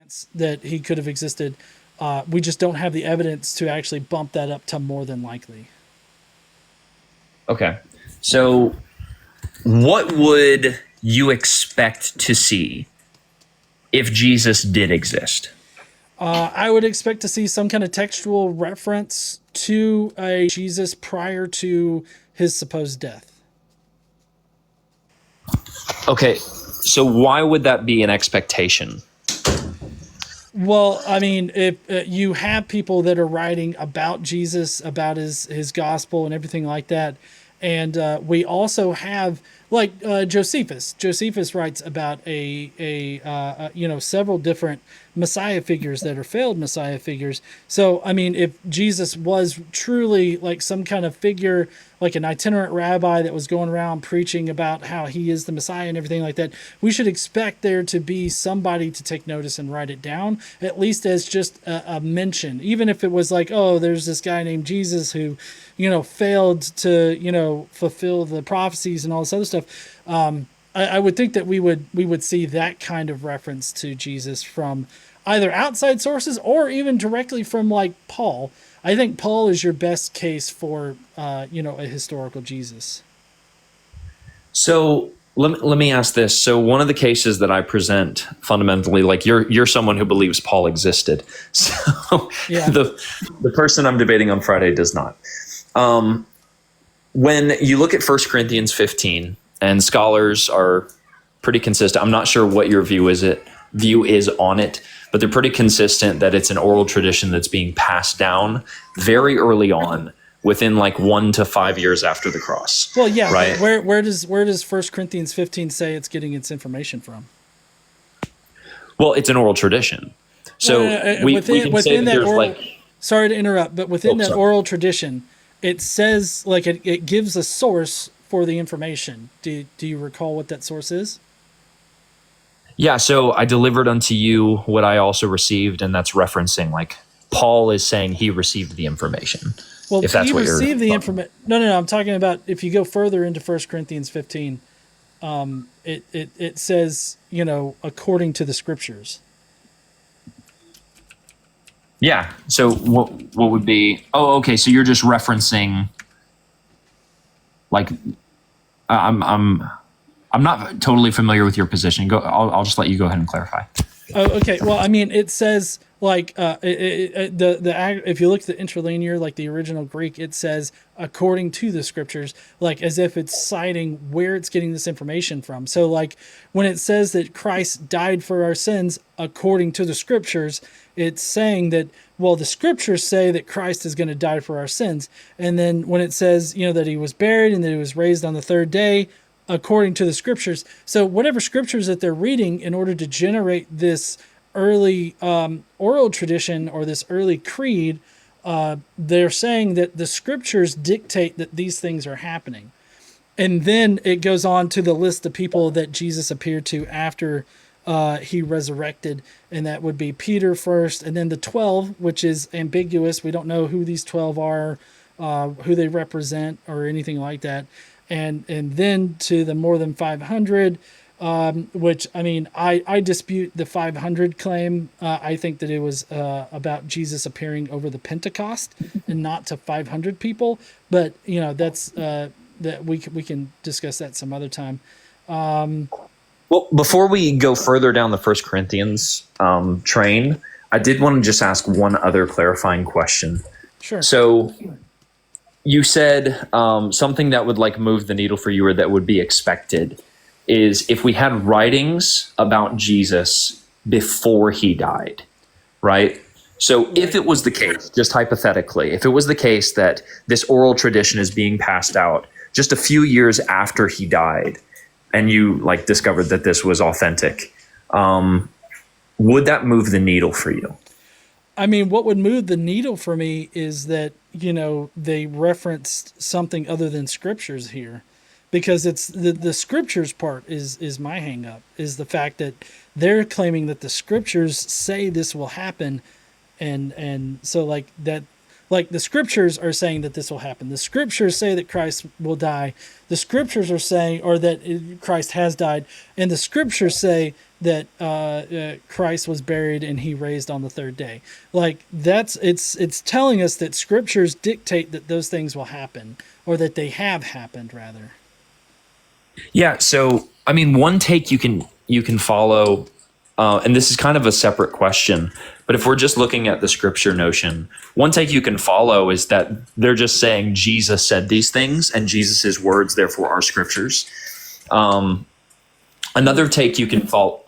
chance that he could have existed. We just don't have the evidence to actually bump that up to more than likely. Okay. So what would you expect to see if Jesus did exist? I would expect to see some kind of textual reference to a Jesus prior to his supposed death. Okay. So why would that be an expectation? Well, I mean, if you have people that are writing about Jesus, about his gospel and everything like that, and we also have like Josephus. Josephus writes about several different Messiah figures that are failed Messiah figures. So, I mean, if Jesus was truly like some kind of figure, like an itinerant rabbi that was going around preaching about how he is the Messiah and everything like that, we should expect there to be somebody to take notice and write it down, at least as just a mention. Even if it was like, oh, there's this guy named Jesus who, failed to, fulfill the prophecies and all this other stuff. I would think that we would see that kind of reference to Jesus from either outside sources or even directly from like Paul. I think Paul is your best case for a historical Jesus. So let me ask this. So one of the cases that I present fundamentally, like you're someone who believes Paul existed. So Yeah. the person I'm debating on Friday does not. When you look at 1 Corinthians 15, and scholars are pretty consistent. I'm not sure what your view is on it, but they're pretty consistent that it's an oral tradition that's being passed down very early on, within like 1 to 5 years after the cross. Well, yeah. Right. Where does 1 Corinthians 15 say it's getting its information from? Well, it's an oral tradition. So we can say that there's oral, like. Sorry to interrupt, but within that oral tradition, it says like it gives a source for the information. Do you recall what that source is? Yeah, so I delivered unto you what I also received, and that's referencing like Paul is saying he received the information. Well, if that's he what received the information. No. I'm talking about if you go further into 1 Corinthians 15, it says according to the scriptures. Yeah. So what would be? Oh, okay. So you're just referencing. Like, I'm not totally familiar with your position. I'll just let you go ahead and clarify. Oh, okay. Well, I mean, it says like if you look at the interlinear, like the original Greek, it says according to the scriptures, like as if it's citing where it's getting this information from. So, like when it says that Christ died for our sins according to the scriptures, it's saying that, well, the scriptures say that Christ is going to die for our sins. And then when it says, that he was buried and that he was raised on the third day, according to the scriptures. So whatever scriptures that they're reading in order to generate this early oral tradition or this early creed, they're saying that the scriptures dictate that these things are happening. And then it goes on to the list of people that Jesus appeared to after he resurrected, and that would be Peter first, and then the 12, which is ambiguous. We don't know who these 12 are, who they represent, or anything like that. And then to the more than 500, which, I mean, I dispute the 500 claim. I think that it was about Jesus appearing over the Pentecost and not to 500 people. But, that's that we can discuss that some other time. Well, before we go further down the 1 Corinthians train, I did want to just ask one other clarifying question. Sure. So you said something that would like move the needle for you, or that would be expected, is if we had writings about Jesus before he died, right? So if it was the case, just hypothetically, if it was the case that this oral tradition is being passed out just a few years after he died, and you like discovered that this was authentic, would that move the needle for you? I mean, what would move the needle for me is that, they referenced something other than scriptures here, because it's the scriptures part is my hang up, is the fact that they're claiming that the scriptures say this will happen. And so like that, like the scriptures are saying that this will happen. The scriptures say that Christ will die. The scriptures are saying, or that Christ has died. And the scriptures say that Christ was buried and he raised on the third day. Like it's telling us that scriptures dictate that those things will happen, or that they have happened rather. Yeah. So, I mean, one take you can follow, and this is kind of a separate question. But if we're just looking at the scripture notion, one take you can follow is that they're just saying Jesus said these things, and Jesus's words therefore are scriptures. Another take you can follow,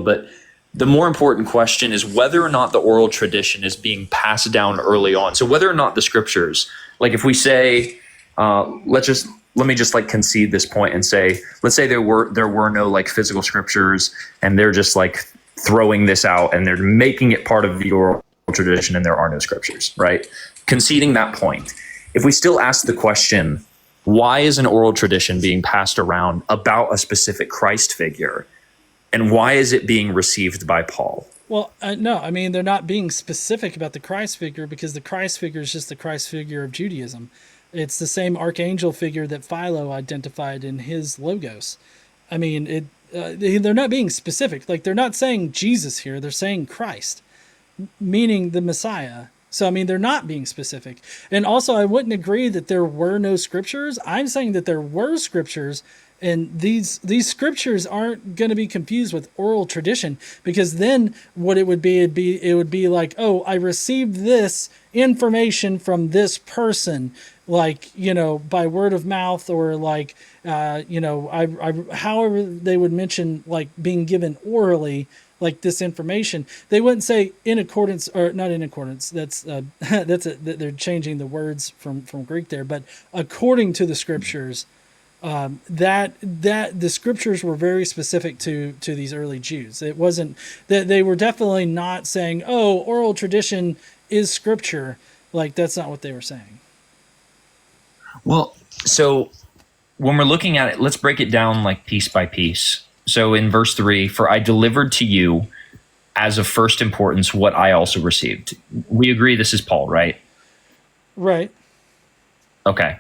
but the more important question is whether or not the oral tradition is being passed down early on. So whether or not the scriptures, like if we say, let me just like concede this point and say, let's say there were no like physical scriptures, and they're just like throwing this out and they're making it part of the oral tradition, and there are no scriptures, right? Conceding that point, if we still ask the question, why is an oral tradition being passed around about a specific Christ figure, and why is it being received by Paul? Well, no, I mean, they're not being specific about the Christ figure, because the Christ figure is just the Christ figure of Judaism. It's the same archangel figure that Philo identified in his Logos. I mean, they're not being specific. Like, they're not saying Jesus here. They're saying Christ, meaning the Messiah. So, I mean, they're not being specific. And also, I wouldn't agree that there were no scriptures. I'm saying that there were scriptures, and these scriptures aren't going to be confused with oral tradition, because then what it would be like, oh, I received this information from this person, like, by word of mouth, or like, I however they would mention like being given orally, like this information. They wouldn't say in accordance, or not in accordance. That's they're changing the words from Greek there, but according to the scriptures. That the scriptures were very specific to these early Jews. It wasn't that they were definitely not saying, oh, oral tradition is scripture. Like, that's not what they were saying. Well, so when we're looking at it, let's break it down like piece by piece. So in verse 3, for I delivered to you as of first importance what I also received. We agree this is Paul, right? Right. Okay.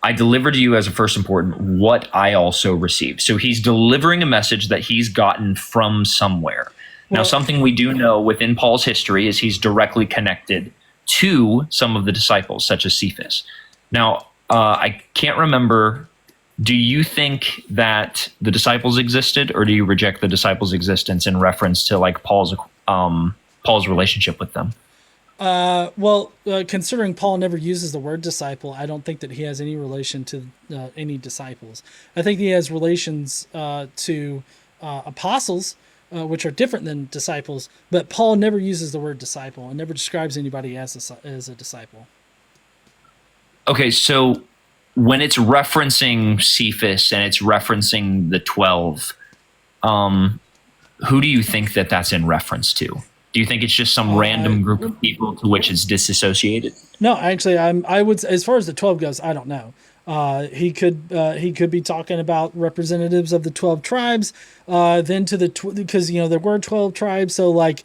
I delivered to you as a first important what I also received. So he's delivering a message that he's gotten from somewhere. Now, something we do know within Paul's history is he's directly connected to some of the disciples, such as Cephas. Now, I can't remember. Do you think that the disciples existed, or do you reject the disciples' existence in reference to like Paul's relationship with them? Considering Paul never uses the word disciple, I don't think that he has any relation to any disciples. I think he has relations to apostles, which are different than disciples, but Paul never uses the word disciple and never describes anybody as a disciple. Okay, so when it's referencing Cephas and it's referencing the 12, who do you think that that's in reference to? Do you think it's just some random group of people to which it's disassociated? No, actually, I would, as far as the 12 goes, I don't know. He could be talking about representatives of the 12 tribes. Then to because there were 12 tribes, so like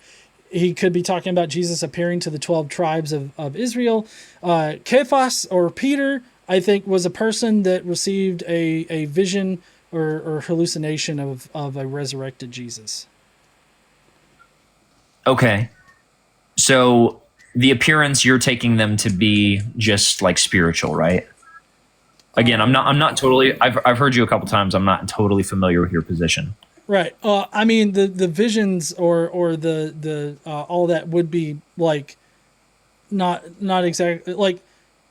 he could be talking about Jesus appearing to the 12 tribes of Israel. Cephas, or Peter, I think, was a person that received a vision or hallucination of a resurrected Jesus. Okay. So the appearance, you're taking them to be just like spiritual, right? Again, I'm not totally, I've heard you a couple times. I'm not totally familiar with your position. Right. I mean, the visions or the all that would be like not exactly like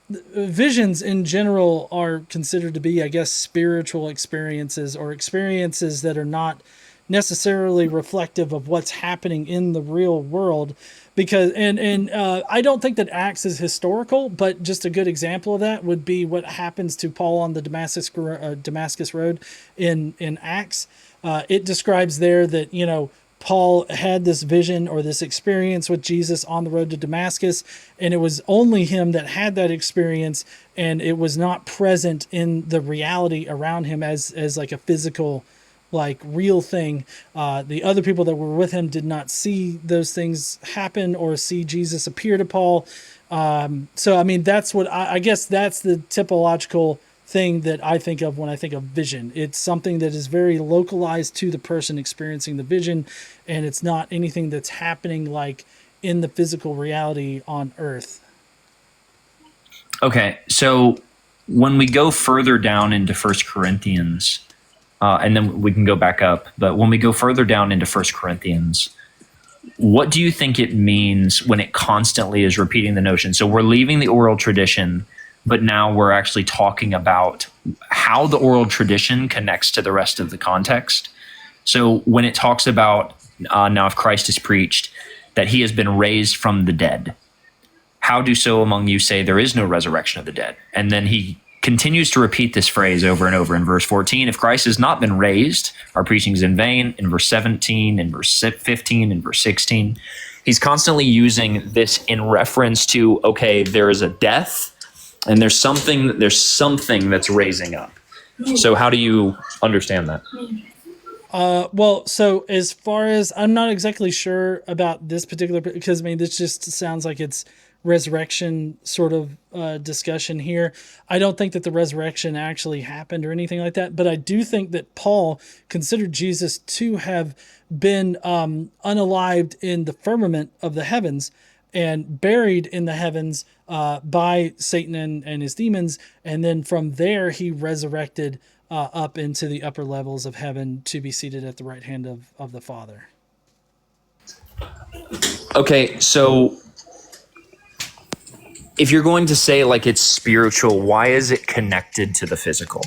visions in general are considered to be, I guess, spiritual experiences, or experiences that are not necessarily reflective of what's happening in the real world. Because I don't think that Acts is historical, but just a good example of that would be what happens to Paul on the Damascus Road in Acts. It describes there that Paul had this vision or this experience with Jesus on the road to Damascus, and it was only him that had that experience, and it was not present in the reality around him as like a physical, like, real thing. The other people that were with him did not see those things happen or see Jesus appear to Paul. So I mean, that's what I guess that's the typological thing that I think of when I think of vision. It's something that is very localized to the person experiencing the vision, and it's not anything that's happening like in the physical reality on Earth. Okay, so when we go further down into First Corinthians, and then we can go back up, but when we go further down into First Corinthians, what do you think it means when it constantly is repeating the notion? So we're leaving the oral tradition, but now we're actually talking about how the oral tradition connects to the rest of the context. So when it talks about now if Christ is preached, that he has been raised from the dead, how do so among you say there is no resurrection of the dead? And then he continues to repeat this phrase over and over in verse 14. If Christ has not been raised, our preaching is in vain. In verse 17, in verse 15, in verse 16, he's constantly using this in reference to, okay, there is a death and there's something that's raising up. So how do you understand that? Well, so as far as I'm not exactly sure about this particular, because I mean, this just sounds like it's resurrection sort of discussion here. I don't think that the resurrection actually happened or anything like that, but I do think that Paul considered Jesus to have been unalived in the firmament of the heavens and buried in the heavens by Satan and his demons, and then from there he resurrected up into the upper levels of heaven to be seated at the right hand of the Father. Okay, so if you're going to say like it's spiritual, why is it connected to the physical?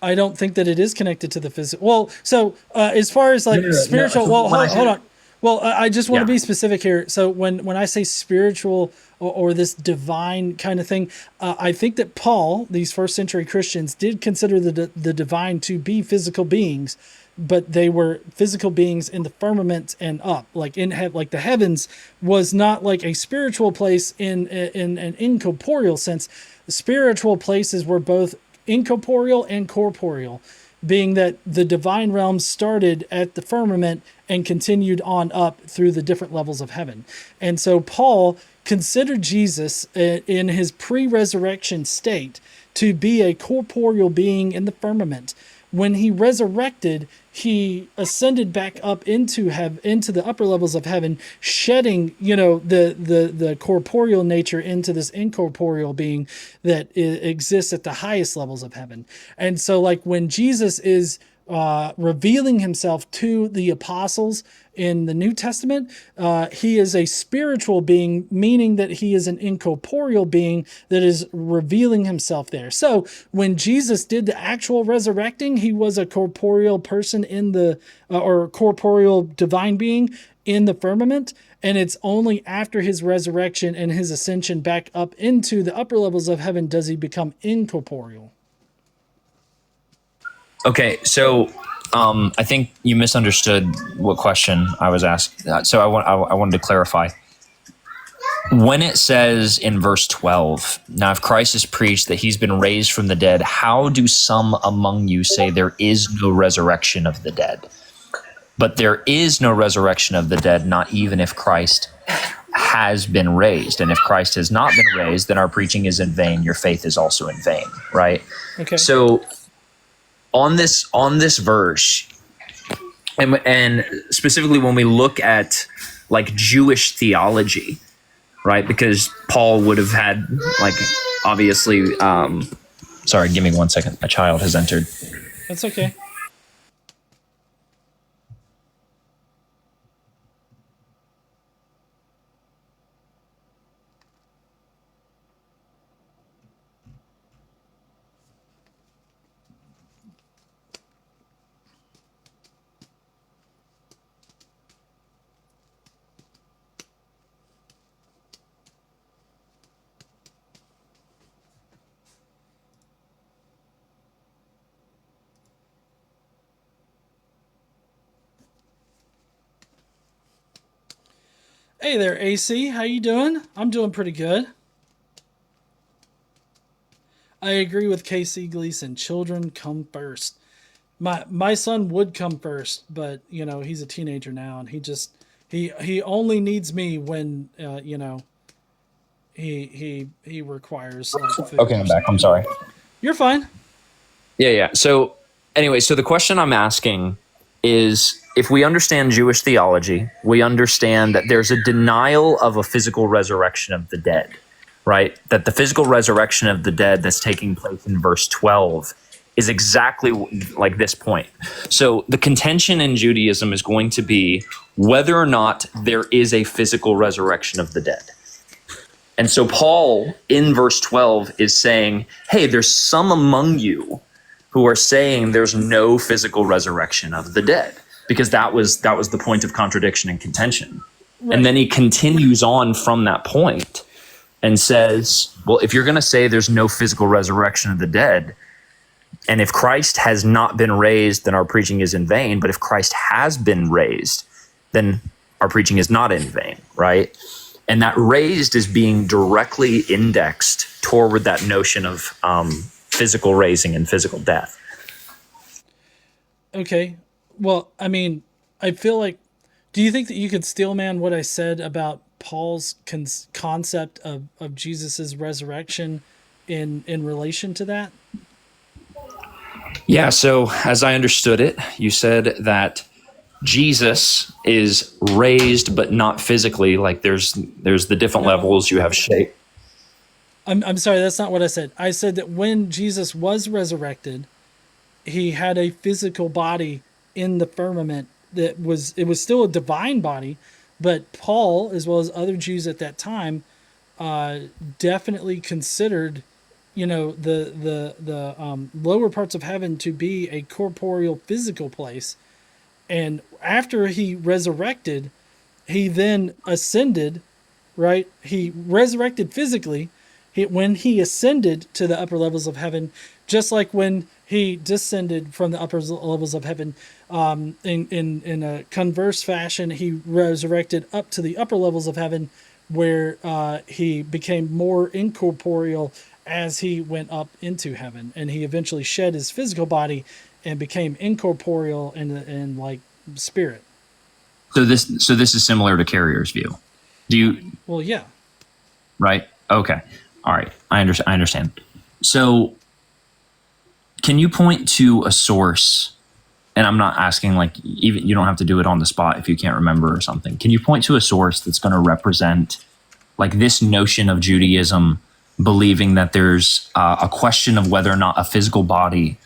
I don't think that it is connected to the physical. Well, so as far as like spiritual, So well, when hold on. Well, I just want to Yeah. be specific here. So when I say spiritual or this divine kind of thing, I think that Paul, these first century Christians, did consider the divine to be physical beings, but they were physical beings in the firmament and up, like like the heavens was not like a spiritual place in an incorporeal sense. Spiritual places were both incorporeal and corporeal, being that the divine realm started at the firmament and continued on up through the different levels of heaven. And so Paul considered Jesus in his pre-resurrection state to be a corporeal being in the firmament. When he resurrected, he ascended back up into the upper levels of heaven, shedding, the corporeal nature into this incorporeal being that exists at the highest levels of heaven. And so, like when Jesus is revealing himself to the apostles in the New Testament, he is a spiritual being, meaning that he is an incorporeal being that is revealing himself there. So when Jesus did the actual resurrecting, he was a corporeal person in the, or corporeal divine being in the firmament. And it's only after his resurrection and his ascension back up into the upper levels of heaven does he become incorporeal. Okay, so I think you misunderstood what question I was asked. So I wanted to clarify. When it says in verse 12, now if Christ is preached that he's been raised from the dead, how do some among you say there is no resurrection of the dead? But there is no resurrection of the dead, not even if Christ has been raised. And if Christ has not been raised, then our preaching is in vain. Your faith is also in vain, right? Okay. So on this verse, and specifically when we look at like Jewish theology, right? Because Paul would have had like obviously. Sorry, give me 1 second. A child has entered. That's okay. Hey there, AC. How you doing? I'm doing pretty good. I agree with KC Gleason. Children come first. My son would come first, but he's a teenager now, and he only needs me when he requires food. Okay, I'm back. I'm sorry. You're fine. Yeah. So anyway, so the question I'm asking is, if we understand Jewish theology, we understand that there's a denial of a physical resurrection of the dead, right? That the physical resurrection of the dead that's taking place in verse 12 is exactly like this point. So the contention in Judaism is going to be whether or not there is a physical resurrection of the dead. And so Paul in verse 12 is saying, hey, there's some among you who are saying there's no physical resurrection of the dead, because that was the point of contradiction and contention. Right. And then he continues on from that point and says, well, if you're going to say there's no physical resurrection of the dead, and if Christ has not been raised, then our preaching is in vain. But if Christ has been raised, then our preaching is not in vain, right? And that raised is being directly indexed toward that notion of physical raising and physical death. Okay. Well, I mean, I feel like, do you think that you could steel man what I said about Paul's concept of Jesus's resurrection in relation to that? Yeah, so as I understood it, you said that Jesus is raised but not physically. Like there's the different levels, you have shape. I'm sorry, that's not what I said. I said that when Jesus was resurrected, he had a physical body in the firmament it was still a divine body, but Paul, as well as other Jews at that time, definitely considered, the lower parts of heaven to be a corporeal, physical place. And after he resurrected, he then ascended, right? He resurrected physically. When he ascended to the upper levels of heaven, just like when he descended from the upper levels of heaven, in a converse fashion, he resurrected up to the upper levels of heaven, where he became more incorporeal as he went up into heaven, and he eventually shed his physical body and became incorporeal and like spirit. So this is similar to Carrier's view. Do you? Well, yeah. Right. Okay. All right. I understand. So, can you point to a source? And I'm not asking, like, even you don't have to do it on the spot if you can't remember or something. Can you point to a source that's going to represent, like, this notion of Judaism believing that there's a question of whether or not a physical body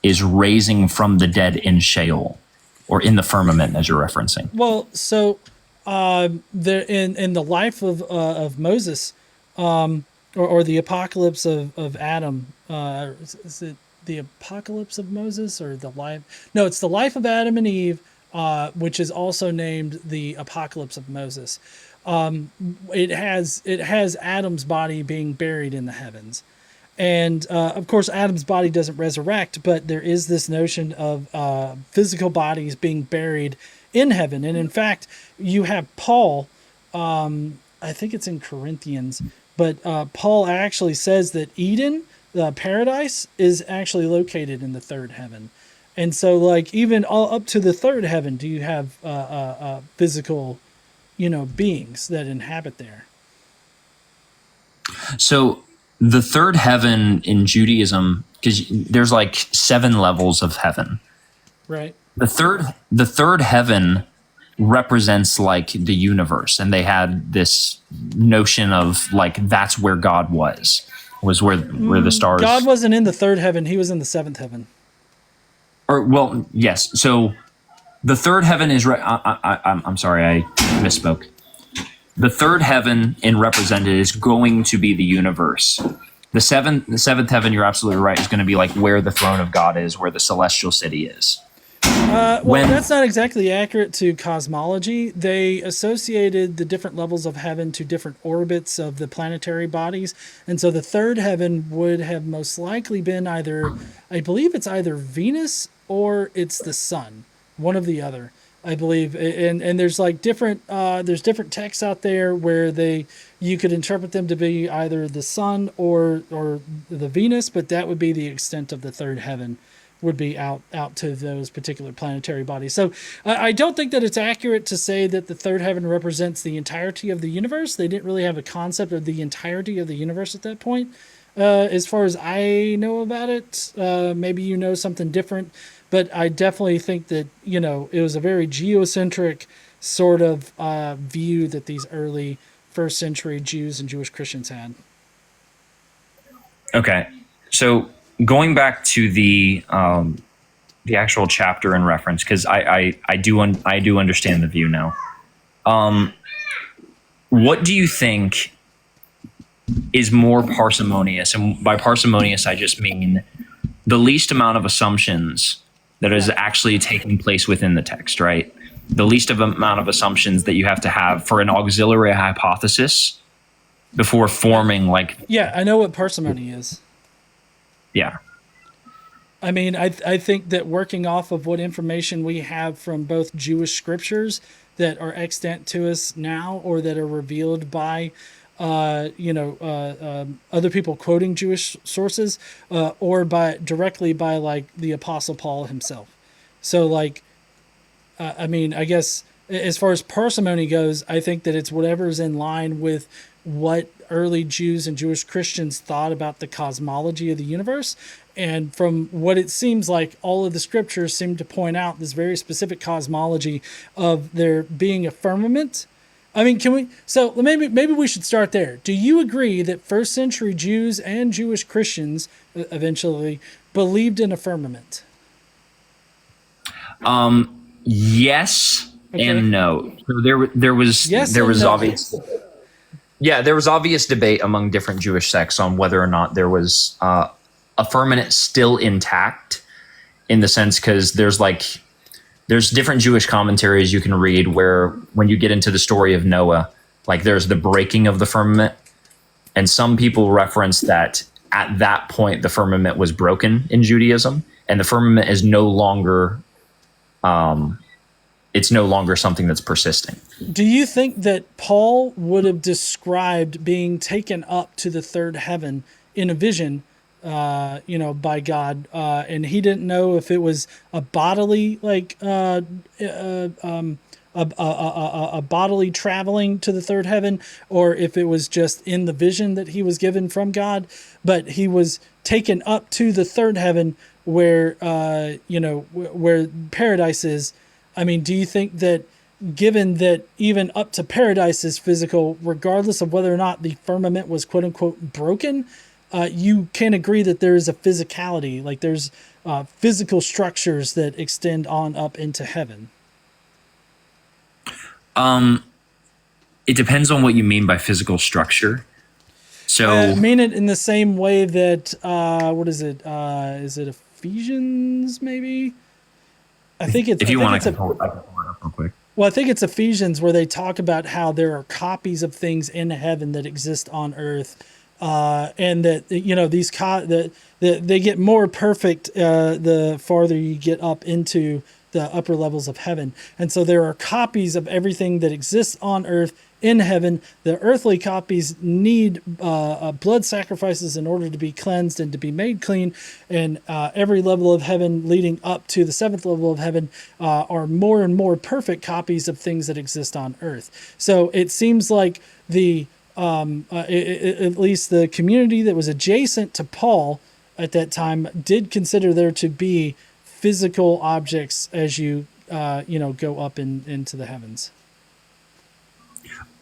is raising from the dead in Sheol or in the firmament, as you're referencing? Well, so there in the life of Moses, or the apocalypse of Adam. Is it the apocalypse of Moses or the life? No, it's the life of Adam and Eve, which is also named the apocalypse of Moses. It has Adam's body being buried in the heavens. And of course, Adam's body doesn't resurrect, but there is this notion of physical bodies being buried in heaven. And in fact, you have Paul, I think it's in Corinthians, but Paul actually says that Eden, the paradise, is actually located in the third heaven. And so, like, even all up to the third heaven, do you have physical, beings that inhabit there? So the third heaven in Judaism, because there's like 7 levels of heaven. Right. The third heaven represents like the universe, and they had this notion of like that's where God was where the stars. God wasn't in the third heaven; he was in the seventh heaven. Or well, yes. So the third heaven is. I'm sorry, I misspoke. The third heaven in represented is going to be the universe. The seventh heaven, you're absolutely right, is going to be like where the throne of God is, where the celestial city is. That's not exactly accurate to cosmology. They associated the different levels of heaven to different orbits of the planetary bodies. And so the third heaven would have most likely been I believe it's either Venus or it's the sun, one of the other, I believe. And there's like different texts out there where you could interpret them to be either the sun or the Venus, but that would be the extent of the third heaven, would be out to those particular planetary bodies. So I don't think that it's accurate to say that the third heaven represents the entirety of the universe. They didn't really have a concept of the entirety of the universe at that point. as far as I know about it. Maybe you know something different, but I definitely think that, it was a very geocentric sort of view that these early first century Jews and Jewish Christians had. Okay, so going back to the actual chapter and reference, because I do understand the view now. What do you think is more parsimonious? And by parsimonious, I just mean the least amount of assumptions that is actually taking place within the text, right? The least amount of assumptions that you have to have for an auxiliary hypothesis before forming, like, Yeah, I know what parsimony is. yeah. I mean, I think that working off of what information we have from both Jewish scriptures that are extant to us now, or that are revealed by, other people quoting Jewish sources, or by directly by like the Apostle Paul himself. So, like, I mean, I guess as far as parsimony goes, I think that it's whatever's in line with what early Jews and Jewish Christians thought about the cosmology of the universe. And from what it seems like, all of the scriptures seem to point out this very specific cosmology of there being a firmament. I mean, can we? So maybe we should start there. Do you agree that first century Jews and Jewish Christians eventually believed in a firmament? Yes and no. So there was Yes there and was no. obvious. Yeah, there was obvious debate among different Jewish sects on whether or not there was a firmament still intact, in the sense, because there's different Jewish commentaries you can read where, when you get into the story of Noah, like, there's the breaking of the firmament, and some people reference that at that point the firmament was broken in Judaism, and the firmament is no longer it's no longer something that's persisting. Do you think that Paul would have described being taken up to the third heaven in a vision, by God, and he didn't know if it was a bodily, like, a bodily traveling to the third heaven, or if it was just in the vision that he was given from God, but he was taken up to the third heaven where, where paradise is? I mean, do you think that, given that even up to paradise is physical, regardless of whether or not the firmament was quote unquote broken, you can agree that there is a physicality, like there's physical structures that extend on up into heaven? It depends on what you mean by physical structure. So I mean it in the same way that, what is it? Is it Ephesians, maybe? I think it's. if you I think want, it's I can pull it up real quick. Well, I think it's Ephesians where they talk about how there are copies of things in heaven that exist on earth, and that these that they get more perfect the farther you get up into the upper levels of heaven. And so there are copies of everything that exists on earth in heaven. The earthly copies need blood sacrifices in order to be cleansed and to be made clean. And every level of heaven leading up to the seventh level of heaven are more and more perfect copies of things that exist on earth. So it seems like at least the community that was adjacent to Paul at that time did consider there to be physical objects as you go up into the heavens.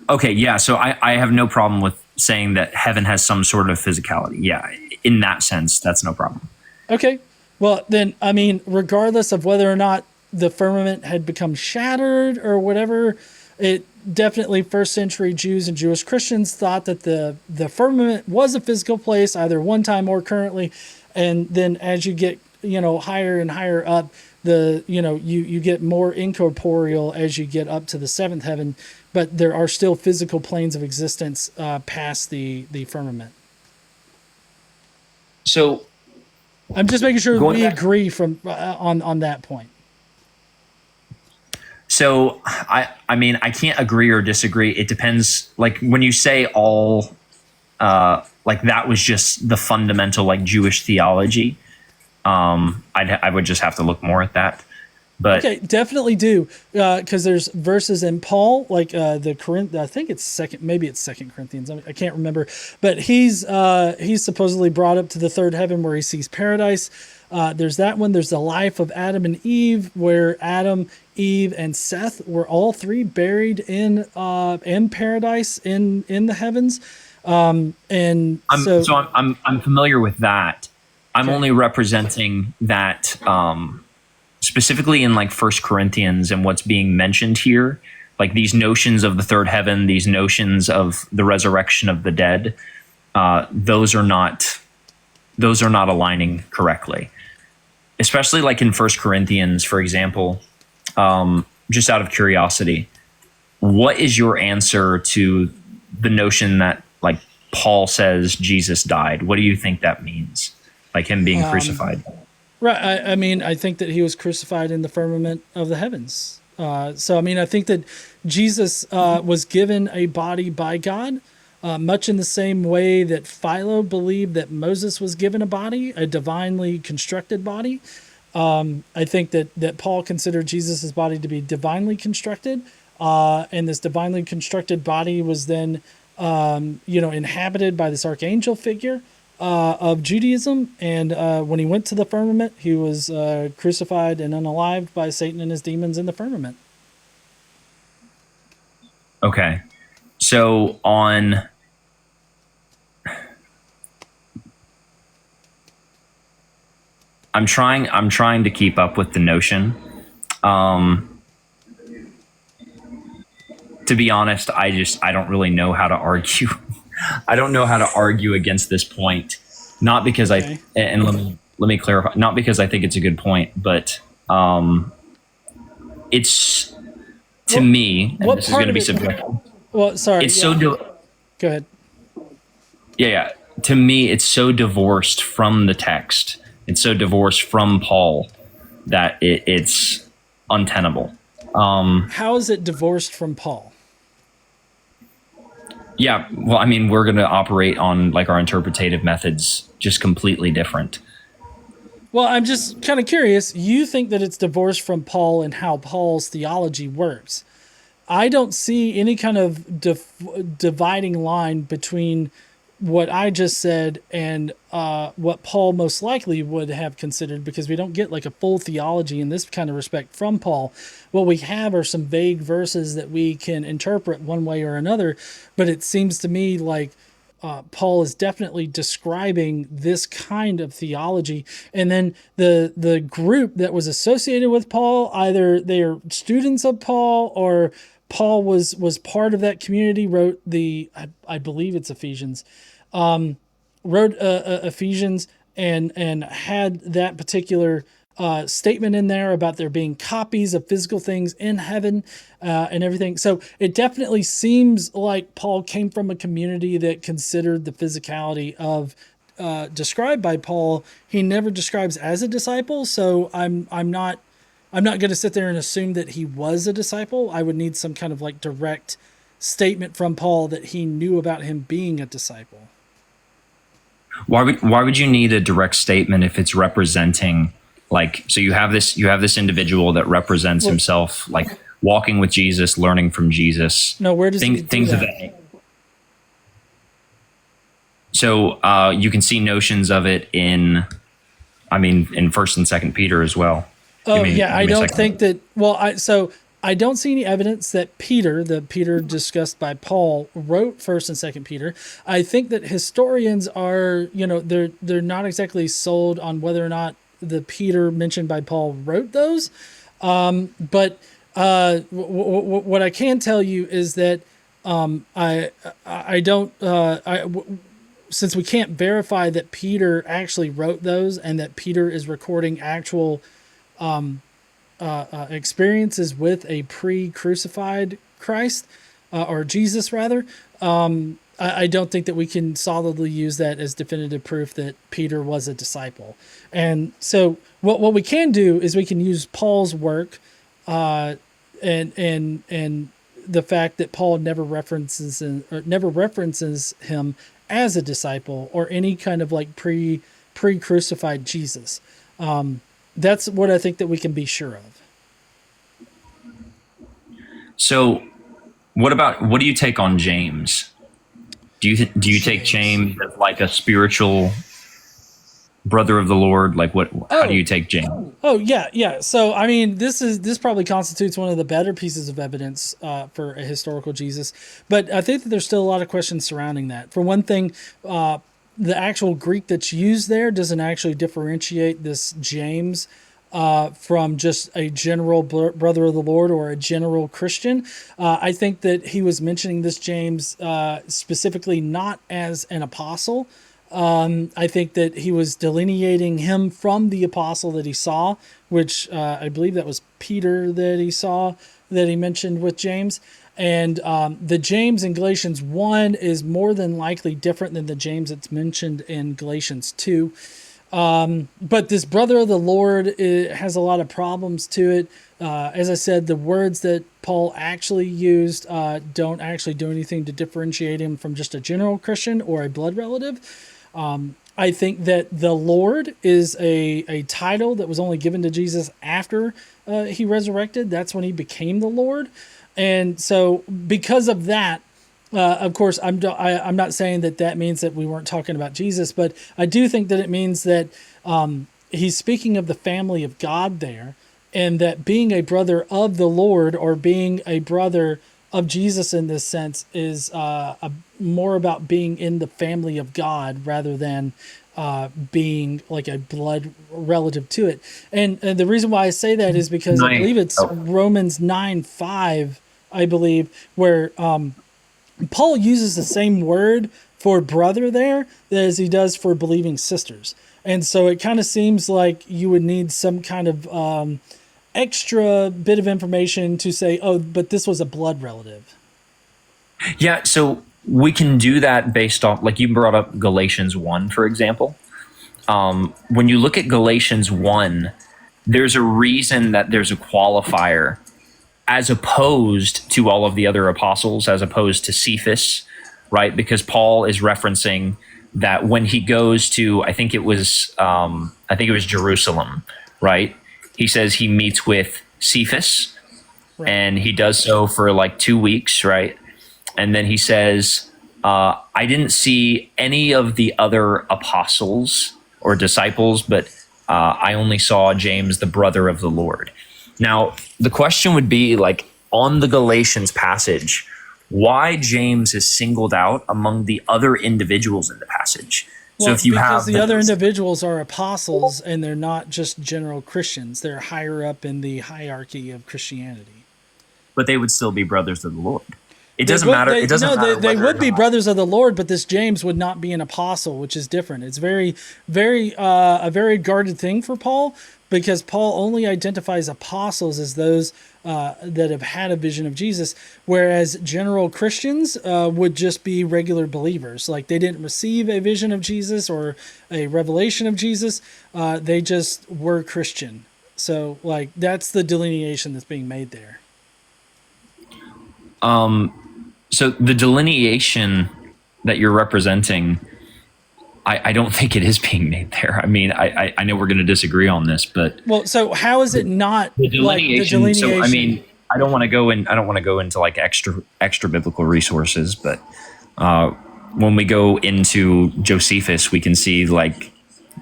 Okay, yeah. So I have no problem with saying that heaven has some sort of physicality. Yeah, in that sense, that's no problem. Okay. Well, then, I mean, regardless of whether or not the firmament had become shattered or whatever, it definitely first century Jews and Jewish Christians thought that the firmament was a physical place, either one time or currently. And then as you get, higher and higher up, you get more incorporeal as you get up to the seventh heaven, but there are still physical planes of existence past the firmament. So I'm just making sure we back, agree from on that point. So I mean, I can't agree or disagree. It depends. Like, when you say all, like, that was just the fundamental, like, Jewish theology, I would just have to look more at that. But Okay, definitely do, because there's verses in Paul, like the Corinth. I think it's second, maybe it's Second Corinthians. I can't remember, but he's supposedly brought up to the third heaven where he sees paradise. There's that one. There's the life of Adam and Eve, where Adam, Eve, and Seth were all three buried in paradise in the heavens. And so I'm familiar with that. I'm okay, only representing that specifically in like First Corinthians and what's being mentioned here, like these notions of the third heaven, these notions of the resurrection of the dead. Those are not aligning correctly, especially like in First Corinthians, for example. Just out of curiosity, what is your answer to the notion that like Paul says Jesus died? What do you think that means? Like him being crucified? right. I mean, I think that he was crucified in the firmament of the heavens. So, I mean, I think that Jesus was given a body by God, much in the same way that Philo believed that Moses was given a body, a divinely constructed body. I think that Paul considered Jesus' body to be divinely constructed, and this divinely constructed body was then, inhabited by this archangel figure of Judaism. And when he went to the firmament, he was crucified and unalived by Satan and his demons in the firmament. Okay. So I'm trying to keep up with the notion. To be honest, I don't really know how to argue. I don't know how to argue against this point. Not because Okay. let me clarify. Not because I think it's a good point, but it's to me, and What this is part going to of be it? subjective. Well, sorry. It's Yeah. so Go ahead. yeah. To me, it's so divorced from the text. It's so divorced from Paul that it's untenable. How is it divorced from Paul? Yeah, well, I mean, we're going to operate on like our interpretative methods just completely different. Well, I'm just kind of curious. You think that it's divorced from Paul and how Paul's theology works. I don't see any kind of dividing line between what I just said and what Paul most likely would have considered, because we don't get like a full theology in this kind of respect from Paul. What we have are some vague verses that we can interpret one way or another, but it seems to me like Paul is definitely describing this kind of theology. And then the group that was associated with Paul, either they are students of Paul or Paul was part of that community, wrote I believe it's Ephesians, wrote Ephesians and had that particular statement in there about there being copies of physical things in heaven and everything. So it definitely seems like Paul came from a community that considered the physicality of described by Paul. He never describes as a disciple, so I'm not going to sit there and assume that he was a disciple. I would need some kind of like direct statement from Paul that he knew about him being a disciple. Why would you need a direct statement if it's representing like, so you have this individual that represents himself like walking with Jesus, learning from Jesus. No, where does he do things of that? that. So you can see notions of it in First and Second Peter as well. Oh yeah, I don't think that. Well, I don't see any evidence that the Peter discussed by Paul, wrote First and Second Peter. I think that historians are, they're not exactly sold on whether or not the Peter mentioned by Paul wrote those. But what I can tell you is that I don't. Since we can't verify that Peter actually wrote those and that Peter is recording actual experiences with a pre-crucified Christ or Jesus rather, I don't think that we can solidly use that as definitive proof that Peter was a disciple. And so what we can do is we can use Paul's work and the fact that Paul never references him as a disciple or any kind of like pre-crucified Jesus. That's what I think that we can be sure of. So, what do you take on James? Do you take James. James as like a spiritual brother of the Lord? Like what? How do Oh, you take James? oh yeah, yeah. So I mean, this probably constitutes one of the better pieces of evidence for a historical Jesus, but I think that there's still a lot of questions surrounding that. For one thing, the actual Greek that's used there doesn't actually differentiate this James from just a general brother of the Lord or a general Christian. I think that he was mentioning this James specifically not as an apostle. I think that he was delineating him from the apostle that he saw, which I believe that was Peter that he saw, that he mentioned with James. And the James in Galatians 1 is more than likely different than the James that's mentioned in Galatians 2. But this brother of the Lord, it has a lot of problems to it. As I said, the words that Paul actually used don't actually do anything to differentiate him from just a general Christian or a blood relative. I think that the Lord is a title that was only given to Jesus after he resurrected. That's when he became the Lord. And so, because of that, of course, I'm not saying that that means that we weren't talking about Jesus, but I do think that it means that he's speaking of the family of God there, and that being a brother of the Lord or being a brother of Jesus in this sense is more about being in the family of God rather than being like a blood relative to it. And the reason why I say that is because I Nice. believe it's Oh, Romans 9:5, I believe, where Paul uses the same word for brother there as he does for believing sisters. And so it kind of seems like you would need some kind of extra bit of information to say, oh, but this was a blood relative. yeah. So we can do that based on, like you brought up Galatians 1, for example. When you look at Galatians 1, there's a reason that there's a qualifier as opposed to all of the other apostles, as opposed to Cephas, right? Because Paul is referencing that when he goes to, I think it was Jerusalem, right? He says he meets with Cephas, Right. and he does so for like 2 weeks, right? And then he says, I didn't see any of the other apostles or disciples, but I only saw James, the brother of the Lord. Now, the question would be like on the Galatians passage, why James is singled out among the other individuals in the passage. So Well, if you because have the other individuals are apostles and they're not just general Christians, they're higher up in the hierarchy of Christianity. but they would still be brothers of the Lord. It They doesn't would matter. they It doesn't no matter they whether or would be not. brothers of the Lord, but this James would not be an apostle, which is different. It's very a very guarded thing for Paul because Paul only identifies apostles as those that have had a vision of Jesus, whereas general Christians would just be regular believers. Like they didn't receive a vision of Jesus or a revelation of Jesus. They just were Christian. So like that's the delineation that's being made there. So the delineation that you're representing, I don't think it is being made there. I mean, I know we're going to disagree on this, but Well, so how is it not the like the delineation. So I delineation? mean, I don't want to go in. I don't want to go into like extra biblical resources, but when we go into Josephus, we can see like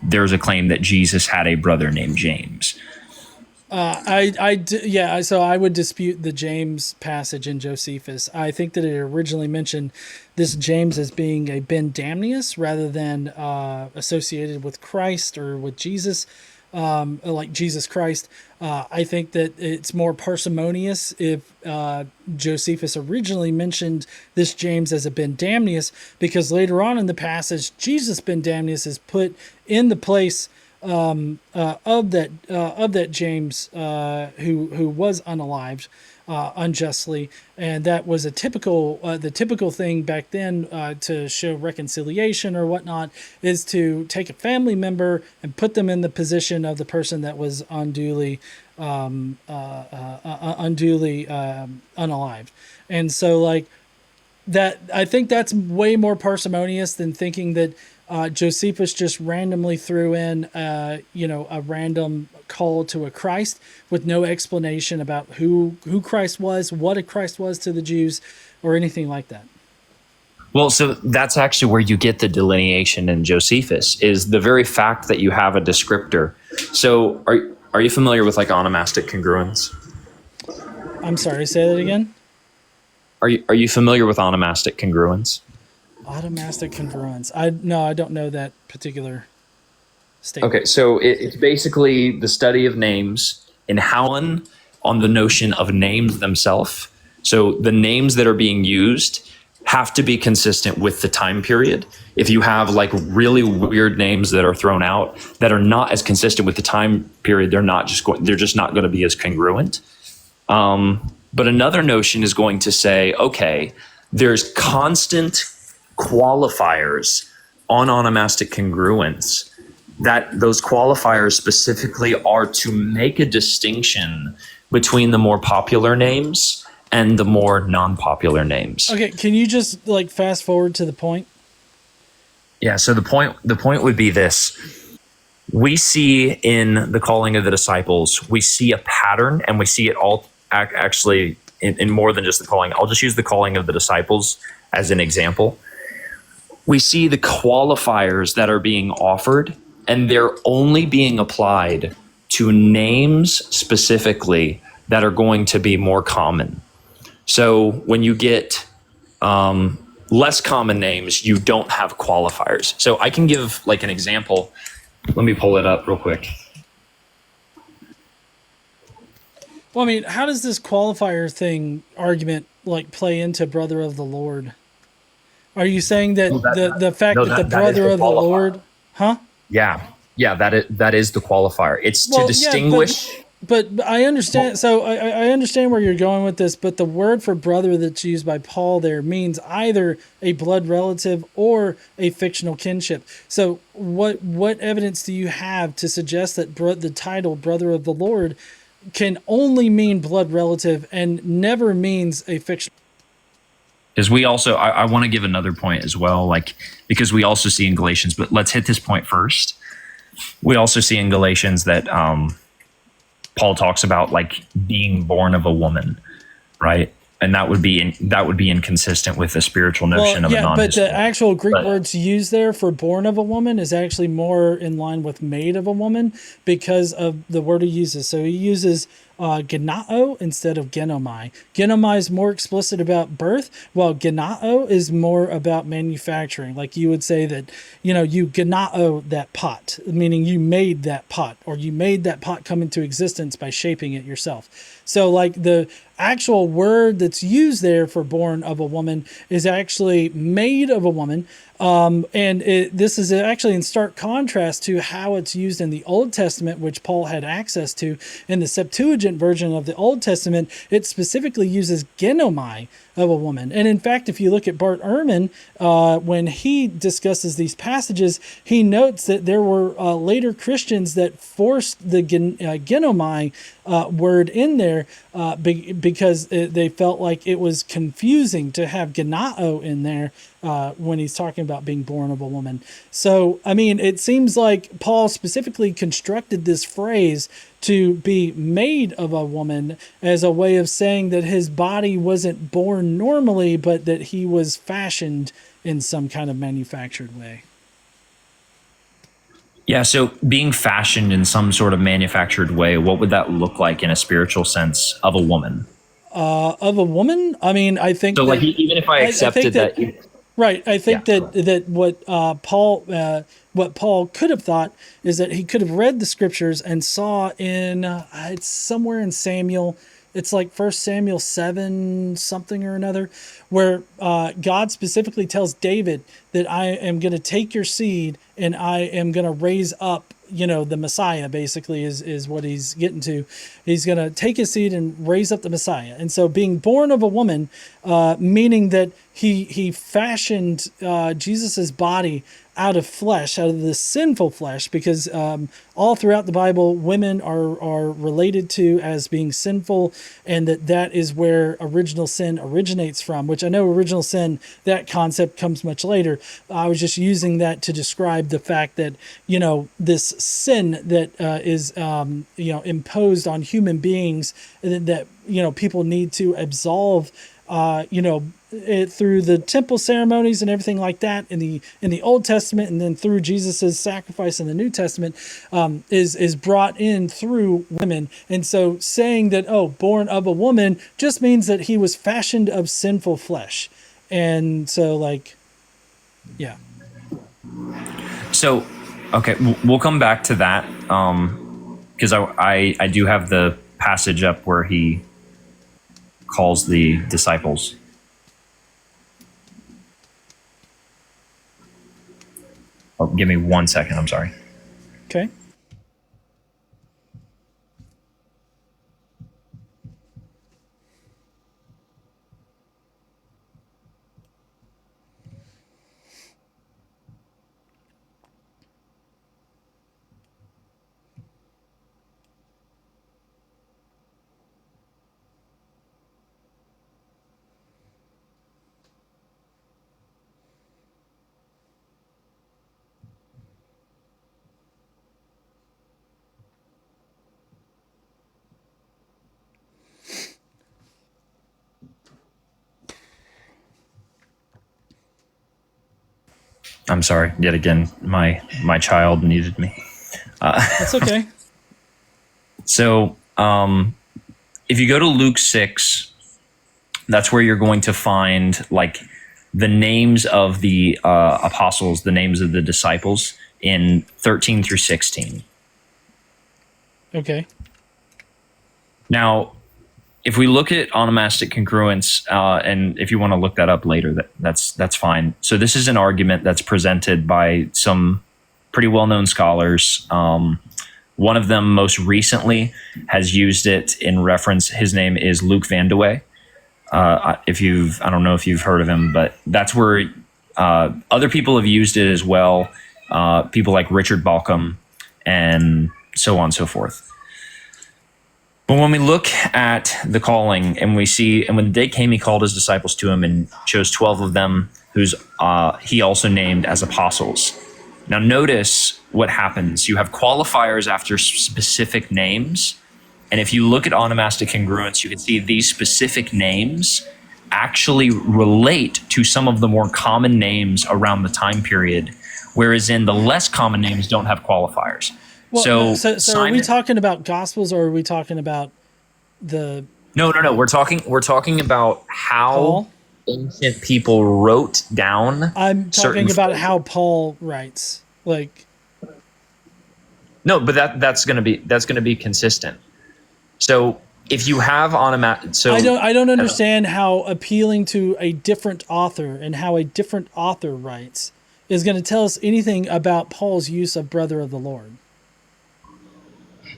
there's a claim that Jesus had a brother named James. Yeah. So I would dispute the James passage in Josephus. I think that it originally mentioned this James as being a Ben Damnius rather than associated with Christ or with Jesus, like Jesus Christ. I think that it's more parsimonious if Josephus originally mentioned this James as a Ben Damnius, because later on in the passage, Jesus Ben Damnius is put in the place of that James who was unalived unjustly, and that was a typical the typical thing back then to show reconciliation or whatnot is to take a family member and put them in the position of the person that was unduly unalived, and so like that I think that's way more parsimonious than thinking that Josephus just randomly threw in, a random call to a Christ with no explanation about who Christ was, what a Christ was to the Jews, or anything like that. Well, so that's actually where you get the delineation in Josephus, is the very fact that you have a descriptor. So are you familiar with like onomastic congruence? I'm sorry, say that again. Are you familiar with onomastic congruence? Automastic congruence. I don't know that particular statement. Okay, so it's basically the study of names in Howland on the notion of names themselves. So the names that are being used have to be consistent with the time period. If you have like really weird names that are thrown out that are not as consistent with the time period, they're just not going to be as congruent. But another notion is going to say, okay, there's constant qualifiers on onomastic congruence, that those qualifiers specifically are to make a distinction between the more popular names and the more non-popular names. Okay, can you just like fast forward to the point? Yeah, so the point would be this. We see in the calling of the disciples, we see a pattern, and we see it all actually in more than just the calling. I'll just use the calling of the disciples as an example. We see the qualifiers that are being offered, and they're only being applied to names specifically that are going to be more common. So when you get less common names, you don't have qualifiers. So I can give like an example. Let me pull it up real quick. Well, I mean, how does this qualifier thing argument like play into brother of the Lord? Are you saying that the fact that the brother of the Lord, huh? Yeah, that is the qualifier. It's to distinguish. Yeah, but I understand. So I understand where you're going with this, but the word for brother that's used by Paul there means either a blood relative or a fictional kinship. So what evidence do you have to suggest that the title brother of the Lord can only mean blood relative and never means a fictional? Is we also, I want to give another point as well, like, because we also see in Galatians, but let's hit this point first. We also see in Galatians that Paul talks about like being born of a woman, right? And that would be inconsistent with the spiritual notion of a non. But the actual Greek words used there for born of a woman is actually more in line with made of a woman because of the word he uses. So he uses genao instead of genomai. Genomai is more explicit about birth, while genao is more about manufacturing. Like you would say that, you genao that pot, meaning you made that pot, or you made that pot come into existence by shaping it yourself. So like the actual word that's used there for born of a woman is actually made of a woman. This is actually in stark contrast to how it's used in the Old Testament, which Paul had access to. In the Septuagint version of the Old Testament, it specifically uses genomai of a woman. And in fact, if you look at Bart Ehrman, when he discusses these passages, he notes that there were later Christians that forced the genomai word in there because they felt like it was confusing to have genao in there when he's talking about being born of a woman. So, I mean, it seems like Paul specifically constructed this phrase to be made of a woman as a way of saying that his body wasn't born normally, but that he was fashioned in some kind of manufactured way. Yeah, so being fashioned in some sort of manufactured way, what would that look like in a spiritual sense of a woman? Of a woman? I mean, I think so. Like, even if I accepted that, right? I think that what Paul could have thought is that he could have read the scriptures and saw in it's somewhere in Samuel. It's like 1 Samuel 7 something or another, where God specifically tells David that I am going to take your seed and I am going to raise up, the Messiah, basically is what he's getting to. He's going to take his seed and raise up the Messiah. And so being born of a woman, meaning that he fashioned Jesus's body out of flesh, out of the sinful flesh, because all throughout the Bible, women are related to as being sinful, and that is where original sin originates from, which I know original sin, that concept comes much later. I was just using that to describe the fact that, this sin that is, imposed on human beings that, people need to absolve, through the temple ceremonies and everything like that in the Old Testament, and then through Jesus's sacrifice in the New Testament, is brought in through women. And so saying that, born of a woman, just means that he was fashioned of sinful flesh. And so yeah. So, okay, we'll come back to that, because I do have the passage up where he calls the disciples. Oh, give me 1 second. I'm sorry. Okay. I'm sorry. Yet again, my child needed me. That's okay. So, if you go to Luke 6, that's where you're going to find the names of the apostles, the names of the disciples in 13 through 16. Okay. Now, if we look at onomastic congruence, and if you want to look that up later, that's fine. So this is an argument that's presented by some pretty well-known scholars. One of them most recently has used it in reference. His name is Luc Van de Wey. I don't know if you've heard of him, but that's where other people have used it as well. People like Richard Balcom and so on and so forth. But when we look at the calling and we see, and when the day came, he called his disciples to him and chose 12 of them, who's he also named as apostles. Now notice what happens. You have qualifiers after specific names. And if you look at onomastic congruence, you can see these specific names actually relate to some of the more common names around the time period, whereas in the less common names don't have qualifiers. Well, so Simon, are we talking about Gospels, or are we talking about the? No. We're talking about how Paul? Ancient people wrote down. I'm talking about how Paul writes. No, but that's going to be consistent. So if you have I don't understand how appealing to a different author and how a different author writes is going to tell us anything about Paul's use of brother of the Lord.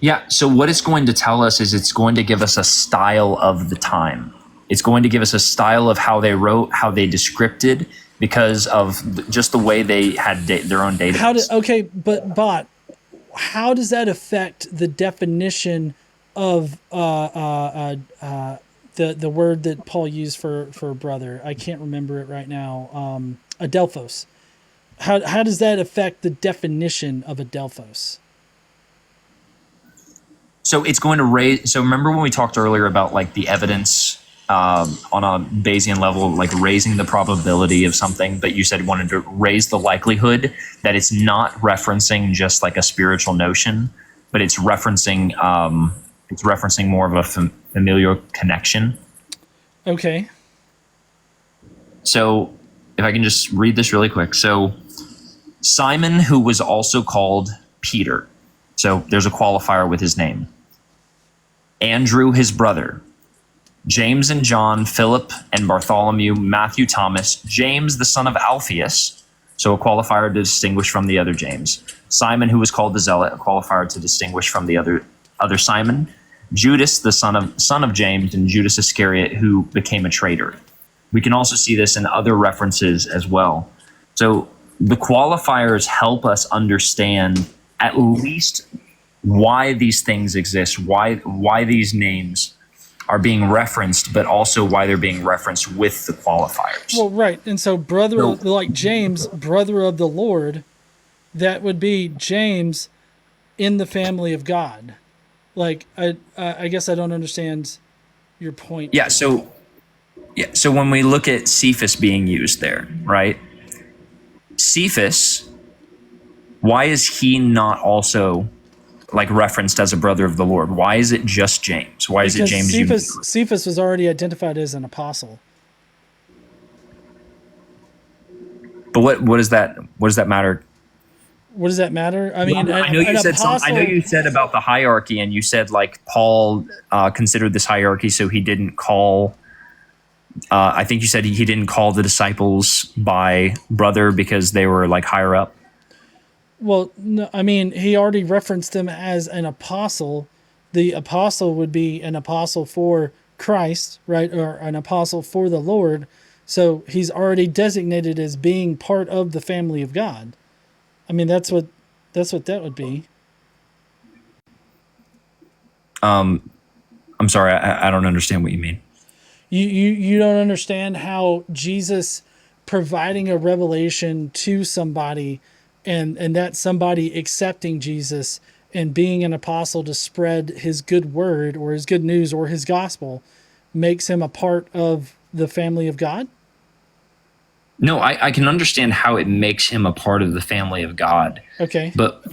Yeah, so what it's going to tell us is it's going to give us a style of the time. It's going to give us a style of how they wrote, how they descripted, because of just the way they had their own database. But how does that affect the definition of the word that Paul used for brother? I can't remember it right now. Adelphos. How does that affect the definition of Adelphos? So it's going to raise. So remember when we talked earlier about the evidence on a Bayesian level, raising the probability of something, but you said you wanted to raise the likelihood that it's not referencing just a spiritual notion, but it's referencing more of a familial connection. Okay. So if I can just read this really quick. So Simon, who was also called Peter. So there's a qualifier with his name. Andrew, his brother. James and John, Philip and Bartholomew, Matthew, Thomas, James, the son of Alphaeus. So a qualifier to distinguish from the other James. Simon, who was called the Zealot, a qualifier to distinguish from the other Simon. Judas, the son of James, and Judas Iscariot, who became a traitor. We can also see this in other references as well. So the qualifiers help us understand at least why these things exist, why these names are being referenced, but also why they're being referenced with the qualifiers. Well, right. And so like James, brother of the Lord, that would be James in the family of God. Like, I guess I don't understand your point. Yeah. So when we look at Cephas being used there, right? Cephas, why is he not also like referenced as a brother of the Lord? Why is it just James? Why is it James? Cephas was already identified as an apostle. But what does that matter? What does that matter? I mean, I know you said I know you said about the hierarchy, and you said like Paul considered this hierarchy, so he didn't call. I think you said he didn't call the disciples by brother because they were like higher up. Well, no, I mean, he already referenced him as an apostle. The apostle would be an apostle for Christ, right? Or an apostle for the Lord. So he's already designated as being part of the family of God. I mean, that's what that would be. I'm sorry, I don't understand what you mean. You don't understand how Jesus providing a revelation to somebody and that somebody accepting Jesus and being an apostle to spread his good word or his good news or his gospel makes him a part of the family of God? No, I can understand how it makes him a part of the family of God. Okay. But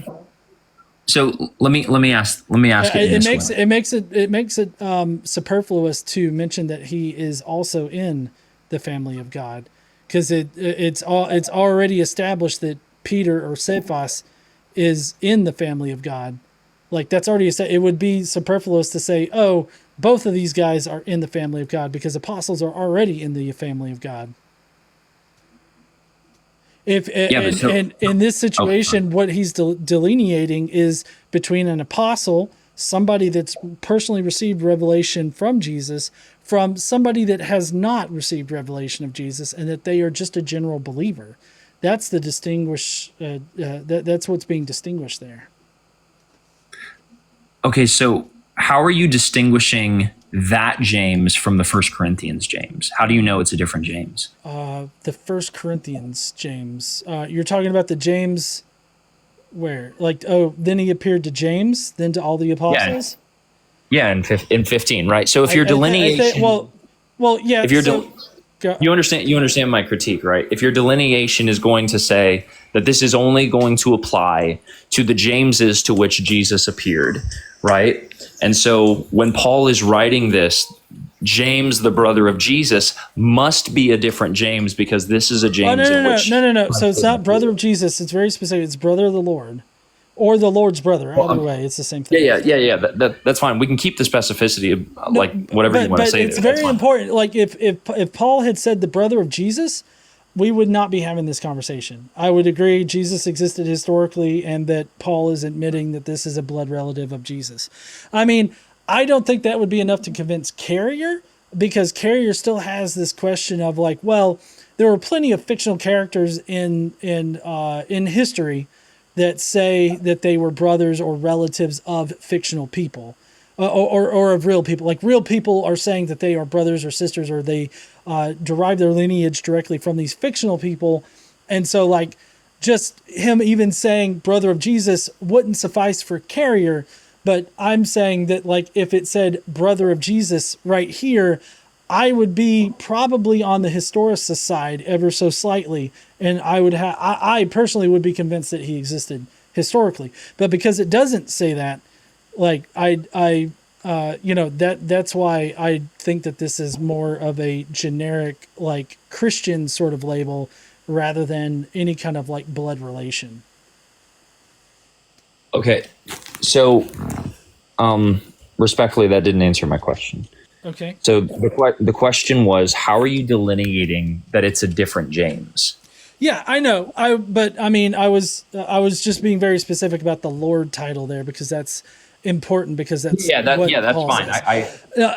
so let me ask it makes it superfluous to mention that he is also in the family of God, because it's already established that Peter or Cephas is in the family of God. Like, that's already it would be superfluous to say, oh, both of these guys are in the family of God, because apostles are already in the family of God. And in this situation, what he's delineating is between an apostle, somebody that's personally received revelation from Jesus, from somebody that has not received revelation of Jesus, and that they are just a general believer. That's the that's what's being distinguished there. Okay, so how are you distinguishing that James from the 1 Corinthians James? How do you know it's a different James? The 1 Corinthians James. You're talking about the James where? Like, oh, then he appeared to James, then to all the apostles? Yeah, in 15, right? So if your delineation... well, yeah. If you're you understand my critique, right? If your delineation is going to say that this is only going to apply to the Jameses to which Jesus appeared, right? And so when Paul is writing this, James, the brother of Jesus, must be a different James, because this is a James No. So it's not brother of Jesus. It's very specific. It's brother of the Lord, or the Lord's brother. Either way, it's the same thing. Yeah. That's fine. We can keep the specificity of whatever you want to say. It's very important. Like, if Paul had said the brother of Jesus, we would not be having this conversation. I would agree Jesus existed historically, and that Paul is admitting that this is a blood relative of Jesus. I mean, I don't think that would be enough to convince Carrier, because Carrier still has this question of like, well, there were plenty of fictional characters in history that say that they were brothers or relatives of fictional people, or of real people. Like, real people are saying that they are brothers or sisters, or they derive their lineage directly from these fictional people. And so, like, just him even saying brother of Jesus wouldn't suffice for Carrier. But I'm saying that, like, if it said brother of Jesus right here, I would be probably on the historicist side ever so slightly, and I personally would be convinced that he existed historically. But because it doesn't say that, like, that's why I think that this is more of a generic, like, Christian sort of label rather than any kind of like blood relation. Okay, so respectfully, that didn't answer my question. Okay. So the question was, how are you delineating that it's a different James? Yeah, I know. I was just being very specific about the Lord title there, because that's important, because that's that's fine.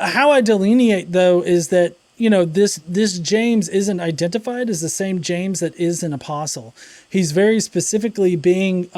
How I delineate, though, is that this James isn't identified as the same James that is an apostle. He's very specifically being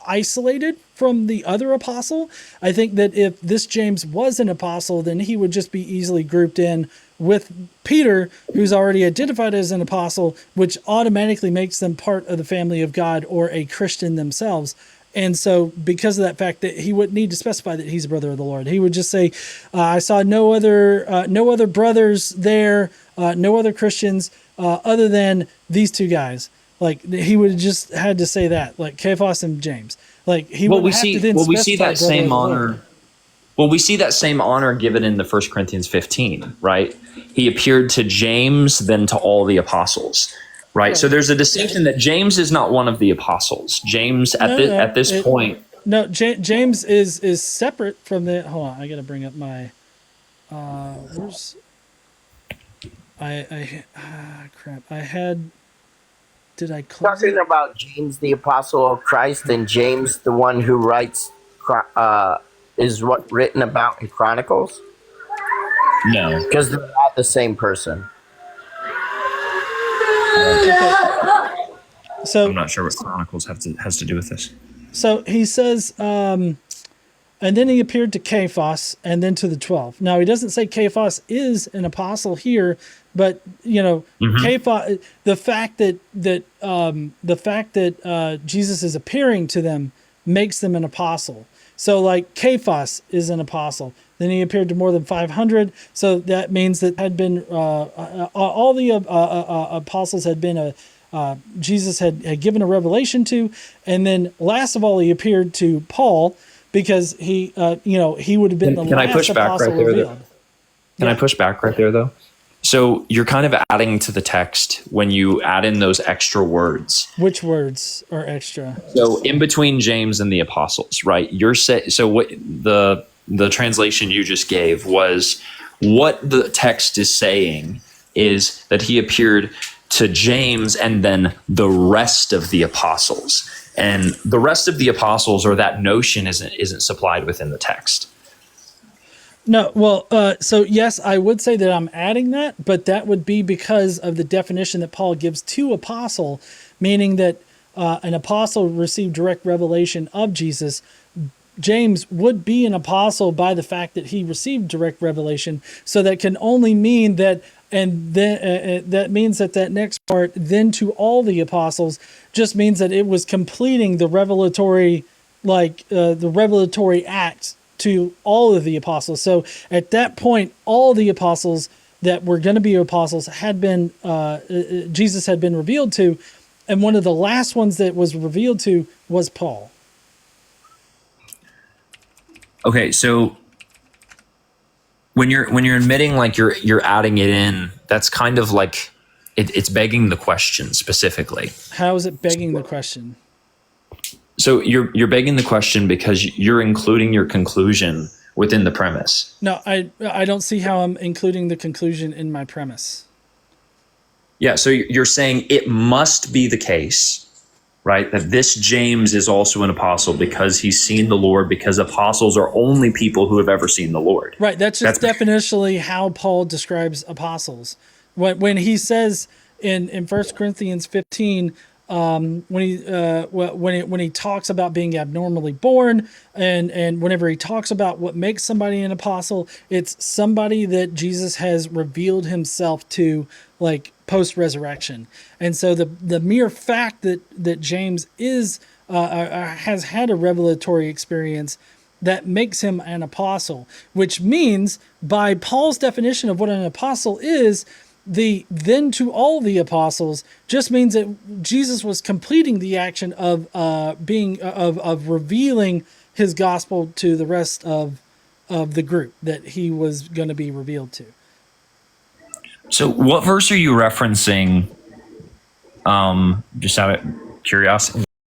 isolated from the other apostle. I think that if this James was an apostle, then he would just be easily grouped in with Peter, who's already identified as an apostle, which automatically makes them part of the family of God or a Christian themselves. And so because of that fact, that he wouldn't need to specify that he's a brother of the Lord. He would just say, I saw no other brothers there, no other Christians other than these two guys. Like he would have just had to say that, like Cephas and James. Like he would have to then we see specify that same brother of the honor. Lord. Well, we see that same honor given in the 1 Corinthians 15, right? He appeared to James, then to all the apostles, right? So there's a distinction that James is not one of the apostles. James at this point. No, James is separate from the. Hold on, I got to bring up my. Where's. Crap. I had. Did I close Talking about James, the apostle of Christ, and James, the one who writes, is what written about in Chronicles? No. Because they're not the same person. So I'm not sure what Chronicles has to do with this. So he says, and then he appeared to Cephas and then to the 12. Now he doesn't say Cephas is an apostle here, but Cephas, the fact that Jesus is appearing to them makes them an apostle. So like Cephas is an apostle. Then he appeared to more than 500. So that means that had been all the apostles had been Jesus had given a revelation to, and then last of all he appeared to Paul because he would have been the last apostle revealed. Can I push back right there though? So you're kind of adding to the text when you add in those extra words. Which words are extra? So in between James and the apostles, right? So what the translation you just gave was what the text is saying is that he appeared to James and then the rest of the apostles. And the rest of the apostles, or that notion isn't supplied within the text. No, well, so yes, I would say that I'm adding that, but that would be because of the definition that Paul gives to apostle, meaning that an apostle received direct revelation of Jesus. James would be an apostle by the fact that he received direct revelation. So that can only mean that, and then that means that next part, then to all the apostles, just means that it was completing the revelatory, the revelatory act to all of the apostles. So at that point, all the apostles that were going to be apostles had been, Jesus had been revealed to. And one of the last ones that was revealed to was Paul. Okay, so when you're admitting like you're adding it in, that's kind of like it's begging the question specifically. How is it begging the question? So you're begging the question because you're including your conclusion within the premise. No, I don't see how I'm including the conclusion in my premise. Yeah, so you're saying it must be the case, right, that this James is also an apostle because he's seen the Lord, because apostles are only people who have ever seen the Lord. Right, that's definitionally how Paul describes apostles. When he says in 1 Corinthians 15, when he talks about being abnormally born, and whenever he talks about what makes somebody an apostle, it's somebody that Jesus has revealed himself to, like post-resurrection. And so the mere fact that James is has had a revelatory experience, that makes him an apostle, which means by Paul's definition of what an apostle is, the then to all the apostles just means that Jesus was completing the action of revealing his gospel to the rest of the group that he was going to be revealed to. So what verse are you referencing? Just out of curiosity,